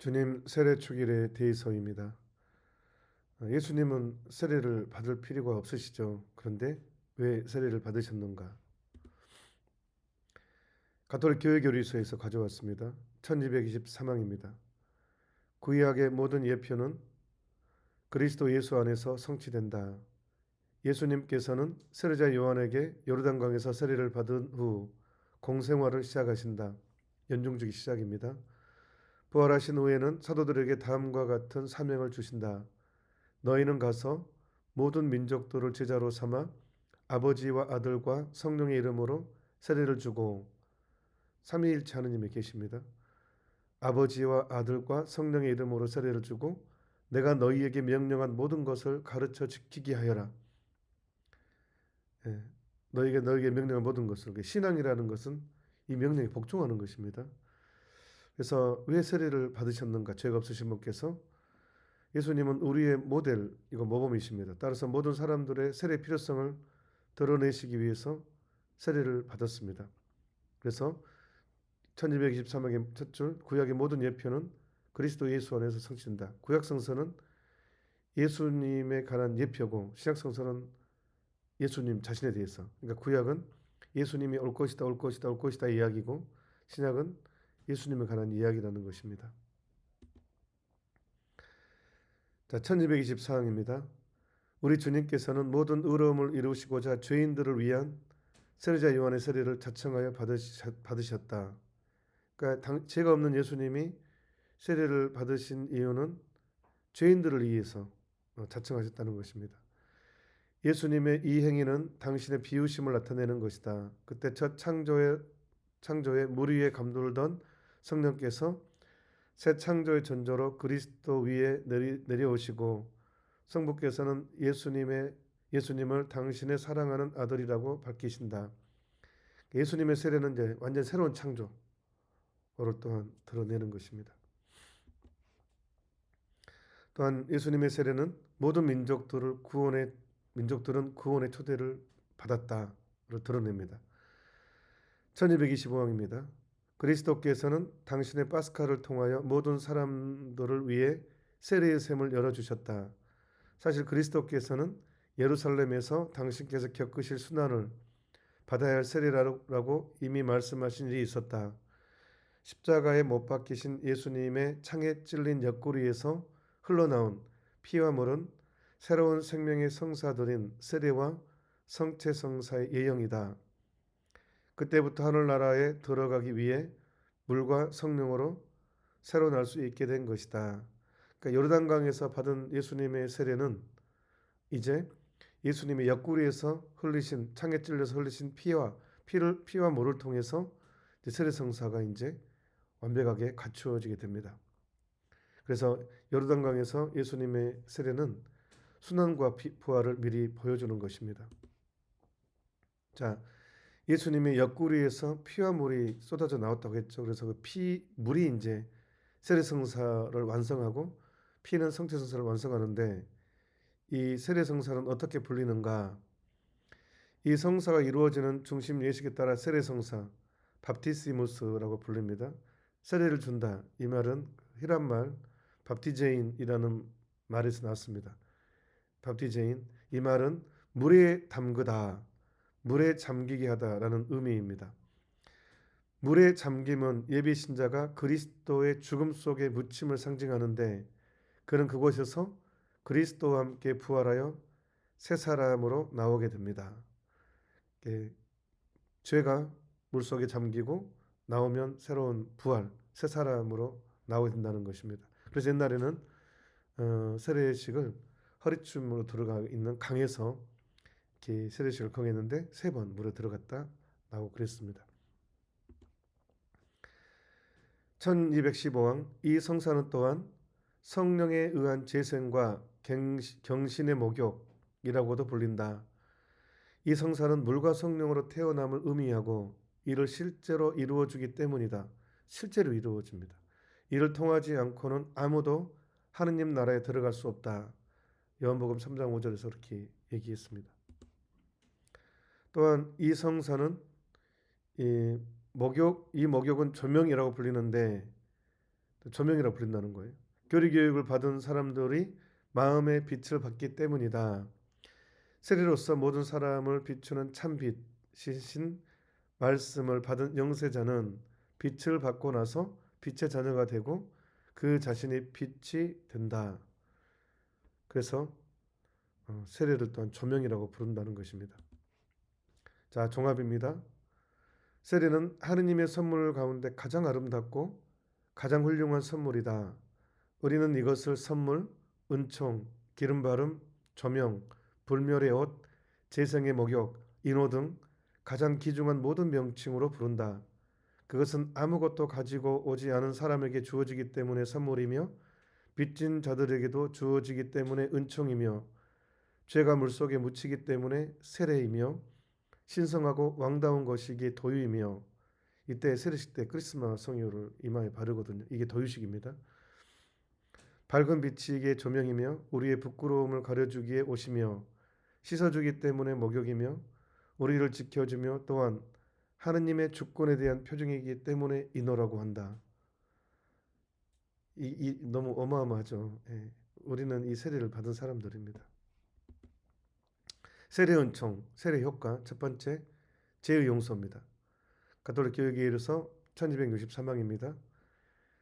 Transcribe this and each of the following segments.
주님 세례 축일에 대해서입니다. 예수님은 세례를 받을 필요가 없으시죠. 그런데 왜 세례를 받으셨는가? 가톨릭 교회교리서에서 가져왔습니다. 1223항입니다. 구약의 모든 예표는 그리스도 예수 안에서 성취된다. 예수님께서는 세례자 요한에게 요르단강에서 세례를 받은 후 공생활을 시작하신다. 연중주기 시작입니다. 부활하신 후에는 사도들에게 다음과 같은 사명을 주신다. 너희는 가서 모든 민족들을 제자로 삼아 아버지와 아들과 성령의 이름으로 세례를 주고, 삼위일체 하느님이 계십니다. 아버지와 아들과 성령의 이름으로 세례를 주고 내가 너희에게 명령한 모든 것을 가르쳐 지키게 하여라. 예, 너희에게 명령한 모든 것을. 신앙이라는 것은 이 명령에 복종하는 것입니다. 그래서 왜 세례를 받으셨는가? 죄가 없으신 분께서. 예수님은 우리의 모델, 이거 모범이십니다. 따라서 모든 사람들의 세례 필요성을 드러내시기 위해서 세례를 받았습니다. 그래서 1223항의 첫 줄, 구약의 모든 예표는 그리스도 예수 안에서 성취된다. 구약 성서는 예수님에 관한 예표고, 신약 성서는 예수님 자신에 대해서. 그러니까 구약은 예수님이 올 것이다, 올 것이다, 올 것이다 이야기고, 신약은 예수님에 관한 이야기라는 것입니다. 자, 1224항입니다. 우리 주님께서는 모든 의로움을 이루시고자 죄인들을 위한 세례자 요한의 세례를 자청하여 받으셨다. 그러니까 죄가 없는 예수님이 세례를 받으신 이유는 죄인들을 위해서 자청하셨다는 것입니다. 예수님의 이 행위는 당신의 비우심을 나타내는 것이다. 그때 첫 창조에 물 위에 감돌던 성령께서 새 창조의 전조로 그리스도 위에 내려오시고, 성부께서는 예수님을 당신의 사랑하는 아들이라고 밝히신다. 예수님의 세례는 이제 완전 새로운 창조를 또한 드러내는 것입니다. 또한 예수님의 세례는 모든 민족들은 구원의 초대를 받았다를 드러냅니다. 1225항입니다. 그리스도께서는 당신의 파스카를 통하여 모든 사람들을 위해 세례의 샘을 열어주셨다. 사실 그리스도께서는 예루살렘에서 당신께서 겪으실 순환을 받아야 할 세례라고 이미 말씀하신 일이 있었다. 십자가에 못 박히신 예수님의 창에 찔린 옆구리에서 흘러나온 피와 물은 새로운 생명의 성사들인 세례와 성체성사의 예형이다. 그때부터 하늘나라에 들어가기 위해 물과 성령으로 새로 날 수 있게 된 것이다. 그러니까 요르단강에서 받은 예수님의 세례는 이제 예수님의 옆구리에서 창에 찔려서 흘리신 피와 물을 통해서 세례 성사가 이제 완벽하게 갖추어지게 됩니다. 그래서 요르단강에서 예수님의 세례는 순환과 부활을 미리 보여주는 것입니다. 자, 예수님의 옆구리에서 피와 물이 쏟아져 나왔다고 했죠. 그래서 그 물이 이제 세례 성사를 완성하고 피는 성체 성사를 완성하는데, 이 세례 성사는 어떻게 불리는가? 이 성사가 이루어지는 중심 예식에 따라 세례 성사, 밥티시무스라고 불립니다. 세례를 준다. 이 말은 히란말 밥티제인이라는 말에서 났습니다. 밥티제인, 이 말은 물에 담그다, 물에 잠기게 하다라는 의미입니다. 물에 잠김은 예비 신자가 그리스도의 죽음 속에 묻힘을 상징하는데, 그는 그곳에서 그리스도와 함께 부활하여 새 사람으로 나오게 됩니다. 죄가 물속에 잠기고 나오면 새로운 부활, 새 사람으로 나오게 된다는 것입니다. 그래서 옛날에는 세례식을 허리춤으로 들어가 있는 강에서 이렇게 세례식을 거행했는데 3번 물에 들어갔다 나오고 그랬습니다. 1215항, 이 성사는 또한 성령에 의한 재생과 경신의 목욕이라고도 불린다. 이 성사는 물과 성령으로 태어남을 의미하고 이를 실제로 이루어주기 때문이다. 실제로 이루어집니다. 이를 통하지 않고는 아무도 하느님 나라에 들어갈 수 없다. 요한복음 3장 5절에서 그렇게 얘기했습니다. 또한 이 성사는 이 목욕은 조명이라고 불리는데, 조명이라고 부른다는 거예요. 교리 교육을 받은 사람들이 마음의 빛을 받기 때문이다. 세례로서 모든 사람을 비추는 참빛이신 말씀을 받은 영세자는 빛을 받고 나서 빛의 자녀가 되고 그 자신이 빛이 된다. 그래서 세례를 또한 조명이라고 부른다는 것입니다. 자, 종합입니다. 세례는 하느님의 선물 가운데 가장 아름답고 가장 훌륭한 선물이다. 우리는 이것을 선물, 은총, 기름바름, 조명, 불멸의 옷, 재생의 목욕, 인호 등 가장 귀중한 모든 명칭으로 부른다. 그것은 아무것도 가지고 오지 않은 사람에게 주어지기 때문에 선물이며 빚진 자들에게도 주어지기 때문에 은총이며 죄가 물속에 묻히기 때문에 세례이며 신성하고 왕다운 것이기 도유이며 이때 세례식 때 크리스마스 성유를 이마에 바르거든요. 이게 도유식입니다. 밝은 빛이 이게 조명이며 우리의 부끄러움을 가려주기에 오시며 씻어주기 때문에 목욕이며 우리를 지켜주며 또한 하느님의 주권에 대한 표징이기 때문에 인호라고 한다. 너무 어마어마하죠. 예. 우리는 이 세례를 받은 사람들입니다. 세례 은총, 세례 효과 첫 번째 죄의 용서입니다. 가톨릭 교육에 이르서 1263항입니다.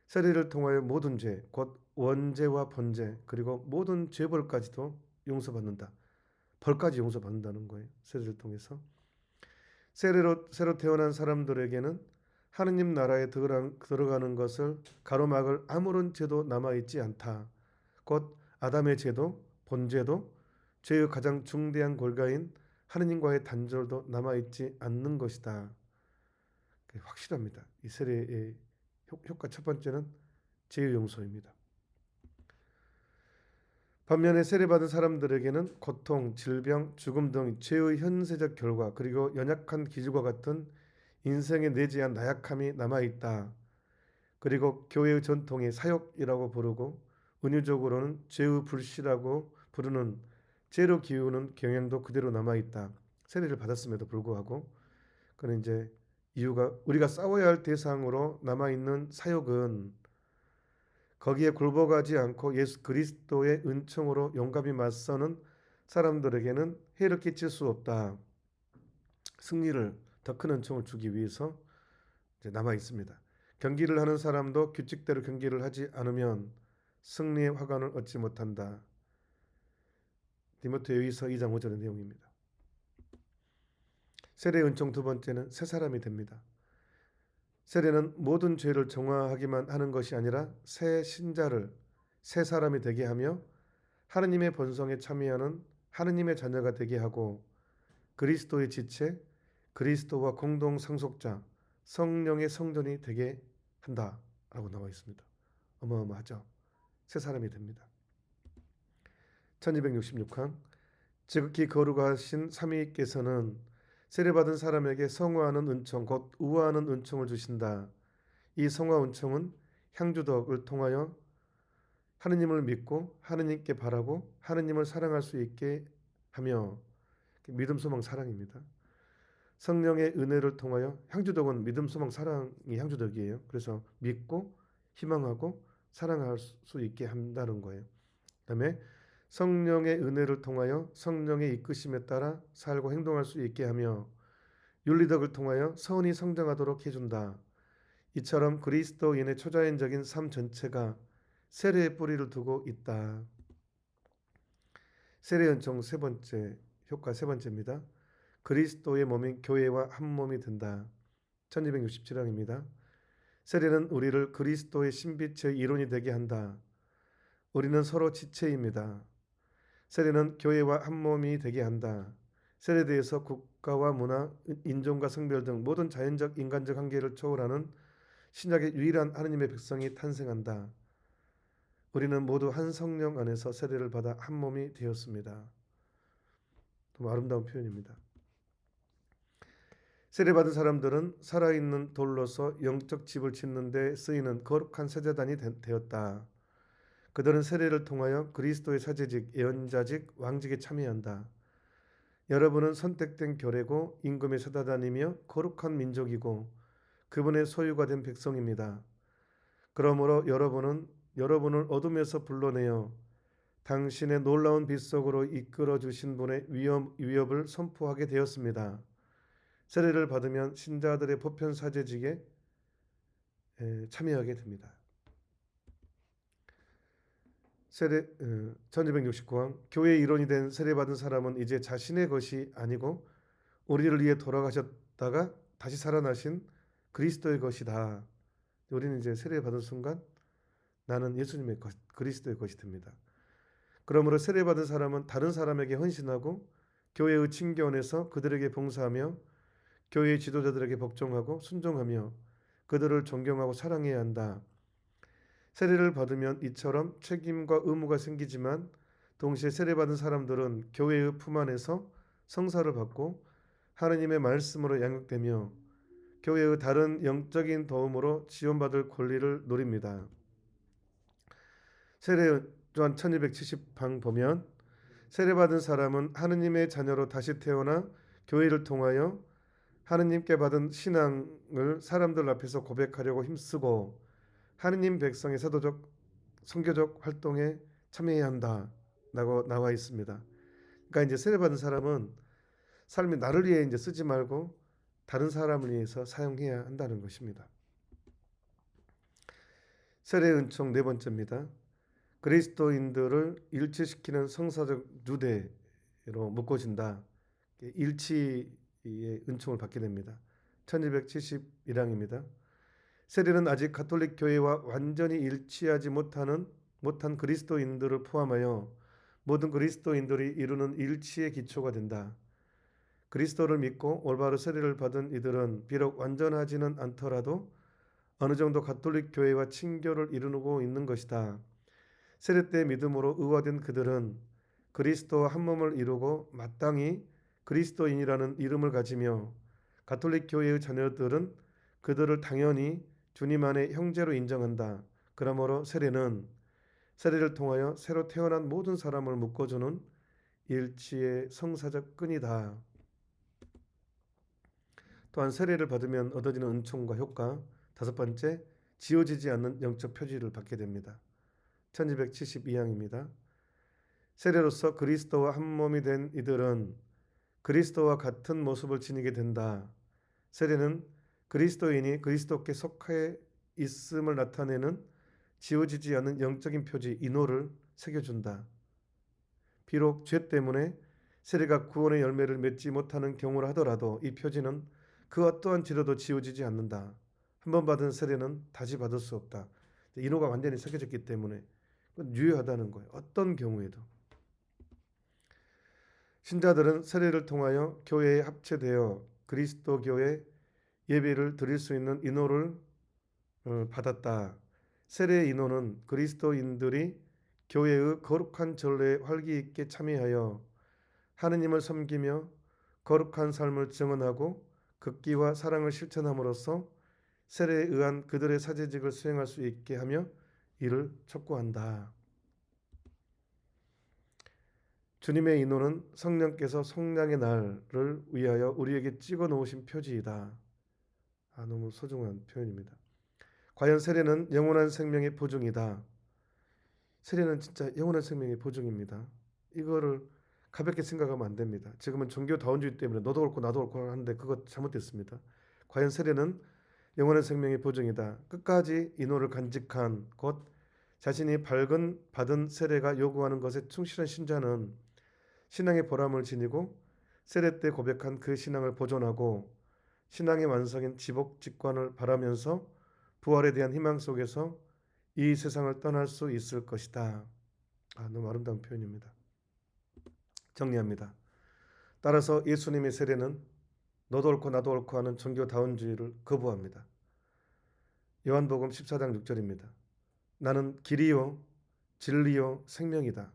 세례를 통하여 모든 죄, 곧 원죄와 번죄, 그리고 모든 죄벌까지도 용서받는다. 벌까지 용서받는다는 거예요. 세례를 통해서. 새로 태어난 사람들에게는 하느님 나라에 들어가는 것을 가로막을 아무런 죄도 남아있지 않다. 곧 아담의 죄도 본죄도 죄의 가장 중대한 골가인 하느님과의 단절도 남아있지 않는 것이다. 확실합니다. 이 세례의 효과 첫 번째는 죄의 용서입니다. 반면에 세례받은 사람들에게는 고통, 질병, 죽음 등 죄의 현세적 결과 그리고 연약한 기질과 같은 인생에 내재한 나약함이 남아있다. 그리고 교회의 전통이 사욕이라고 부르고 은유적으로는 죄의 불씨라고 부르는 죄로 기우는 경향도 그대로 남아있다. 세례를 받았음에도 불구하고 그는 이제 이유가 우리가 싸워야 할 대상으로 남아있는 사욕은 거기에 굴복하지 않고 예수 그리스도의 은총으로 용감히 맞서는 사람들에게는 해를 끼칠 수 없다. 승리를 더 큰 은총을 주기 위해서 이제 남아 있습니다. 경기를 하는 사람도 규칙대로 경기를 하지 않으면 승리의 화관을 얻지 못한다. 디모데후서 2장 5절의 내용입니다. 세례 은총 두 번째는 새 사람이 됩니다. 세례는 모든 죄를 정화하기만 하는 것이 아니라 새 신자를 새 사람이 되게 하며 하느님의 본성에 참여하는 하느님의 자녀가 되게 하고 그리스도의 지체, 그리스도와 공동 상속자, 성령의 성전이 되게 한다라고 나와 있습니다. 어마어마하죠. 새 사람이 됩니다. 1266항 지극히 거룩하신 삼위께서는 세례받은 사람에게 성화하는 은총 곧 우화하는 은총을 주신다. 이 성화 은총은 향주덕을 통하여 하느님을 믿고 하느님께 바라고 하느님을 사랑할 수 있게 하며 믿음, 소망, 사랑입니다. 성령의 은혜를 통하여 향주덕은 믿음, 소망, 사랑이 향주덕이에요. 그래서 믿고 희망하고 사랑할 수 있게 한다는 거예요. 그다음에 성령의 은혜를 통하여 성령의 이끄심에 따라 살고 행동할 수 있게 하며 윤리덕을 통하여 선이 성장하도록 해준다. 이처럼 그리스도인의 초자연적인 삶 전체가 세례의 뿌리를 두고 있다. 세례 연총 세 번째 효과 세 번째입니다. 그리스도의 몸인 교회와 한 몸이 된다. 1267항입니다. 세례는 우리를 그리스도의 신빛의 이론이 되게 한다. 우리는 서로 지체입니다. 세례는 교회와 한 몸이 되게 한다. 세례대에서 국가와 문화, 인종과 성별 등 모든 자연적 인간적 한계를 초월하는 신약의 유일한 하느님의 백성이 탄생한다. 우리는 모두 한 성령 안에서 세례를 받아 한 몸이 되었습니다. 너무 아름다운 표현입니다. 세례받은 사람들은 살아있는 돌로서 영적 집을 짓는 데 쓰이는 거룩한 세제단이 되었다. 그들은 세례를 통하여 그리스도의 사제직, 예언자직, 왕직에 참여한다. 여러분은 선택된 교례고 임금의 세다단이며 거룩한 민족이고 그분의 소유가 된 백성입니다. 그러므로 여러분을 어둠에서 불러내어 당신의 놀라운 빛 속으로 이끌어 주신 분의 위협을 선포하게 되었습니다. 세례를 받으면 신자들의 보편 사제직에 참여하게 됩니다. 세례 1269강 교회의 일원이 된 세례받은 사람은 이제 자신의 것이 아니고 우리를 위해 돌아가셨다가 다시 살아나신 그리스도의 것이다. 우리는 이제 세례받은 순간 나는 예수님의 것, 그리스도의 것이 됩니다. 그러므로 세례받은 사람은 다른 사람에게 헌신하고 교회의 친교원에서 그들에게 봉사하며 교회의 지도자들에게 복종하고 순종하며 그들을 존경하고 사랑해야 한다. 세례를 받으면 이처럼 책임과 의무가 생기지만 동시에 세례받은 사람들은 교회의 품 안에서 성사를 받고 하느님의 말씀으로 양육되며 교회의 다른 영적인 도움으로 지원받을 권리를 누립니다. 세례요한 1270방 보면 세례받은 사람은 하느님의 자녀로 다시 태어나 교회를 통하여 하느님께 받은 신앙을 사람들 앞에서 고백하려고 힘쓰고 하느님 백성의 사도적 선교적 활동에 참여해야 한다라고 나와 있습니다. 그러니까 이제 세례받은 사람은 삶이 나를 위해 이제 쓰지 말고 다른 사람을 위해서 사용해야 한다는 것입니다. 세례 은총 네 번째입니다. 그리스도인들을 일치시키는 성사적 유대로 묶어진다. 일치의 은총을 받게 됩니다. 1271항입니다. 세례는 아직 가톨릭 교회와 완전히 일치하지 못한 그리스도인들을 포함하여 모든 그리스도인들이 이루는 일치의 기초가 된다. 그리스도를 믿고 올바로 세례를 받은 이들은 비록 완전하지는 않더라도 어느 정도 가톨릭 교회와 친교를 이루고 있는 것이다. 세례 때 믿음으로 의화된 그들은 그리스도와 한 몸을 이루고 마땅히 그리스도인이라는 이름을 가지며 가톨릭 교회의 자녀들은 그들을 당연히 주님 안에 형제로 인정한다. 그러므로 세례를 통하여 새로 태어난 모든 사람을 묶어주는 일치의 성사적 끈이다. 또한 세례를 받으면 얻어지는 은총과 효과 다섯 번째, 지워지지 않는 영적 표지를 받게 됩니다. 1272항입니다. 세례로서 그리스도와 한 몸이 된 이들은 그리스도와 같은 모습을 지니게 된다. 세례는 그리스도인이 그리스도께 속해 있음을 나타내는 지워지지 않는 영적인 표지 인호를 새겨준다. 비록 죄 때문에 세례가 구원의 열매를 맺지 못하는 경우라 하더라도 이 표지는 그 어떠한 죄로도 지워지지 않는다. 한 번 받은 세례는 다시 받을 수 없다. 인호가 완전히 새겨졌기 때문에 유효하다는 거예요. 어떤 경우에도. 신자들은 세례를 통하여 교회에 합체되어 그리스도교의 예배를 드릴 수 있는 인호를 받았다. 세례의 인호는 그리스도인들이 교회의 거룩한 전례에 활기 있게 참여하여 하느님을 섬기며 거룩한 삶을 증언하고 극기와 사랑을 실천함으로써 세례에 의한 그들의 사제직을 수행할 수 있게 하며 이를 촉구한다. 주님의 인호는 성령께서 속량의 날을 위하여 우리에게 찍어 놓으신 표지이다. 너무 소중한 표현입니다. 과연 세례는 영원한 생명의 보증이다. 세례는 진짜 영원한 생명의 보증입니다. 이거를 가볍게 생각하면 안 됩니다. 지금은 종교다원주의 때문에 너도 옳고 나도 옳고 하는데 그거 잘못됐습니다. 과연 세례는 영원한 생명의 보증이다. 끝까지 인호를 간직한 곧 자신이 받은 세례가 요구하는 것에 충실한 신자는 신앙의 보람을 지니고 세례 때 고백한 그 신앙을 보존하고 신앙의 완성인 지복직관을 바라면서 부활에 대한 희망 속에서 이 세상을 떠날 수 있을 것이다. 너무 아름다운 표현입니다. 정리합니다. 따라서 예수님의 세례는 너도 옳고 나도 옳고 하는 종교다원주의를 거부합니다. 요한복음 14장 6절입니다. 나는 길이요 진리요 생명이다.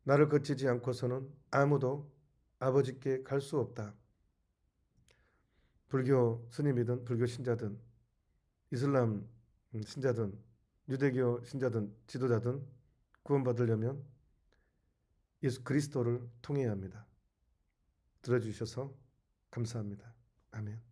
나를 거치지 않고서는 아무도 아버지께 갈 수 없다. 불교 스님이든 불교 신자든 이슬람 신자든 유대교 신자든 지도자든 구원받으려면 예수 그리스도를 통해야 합니다. 들어주셔서 감사합니다. 아멘.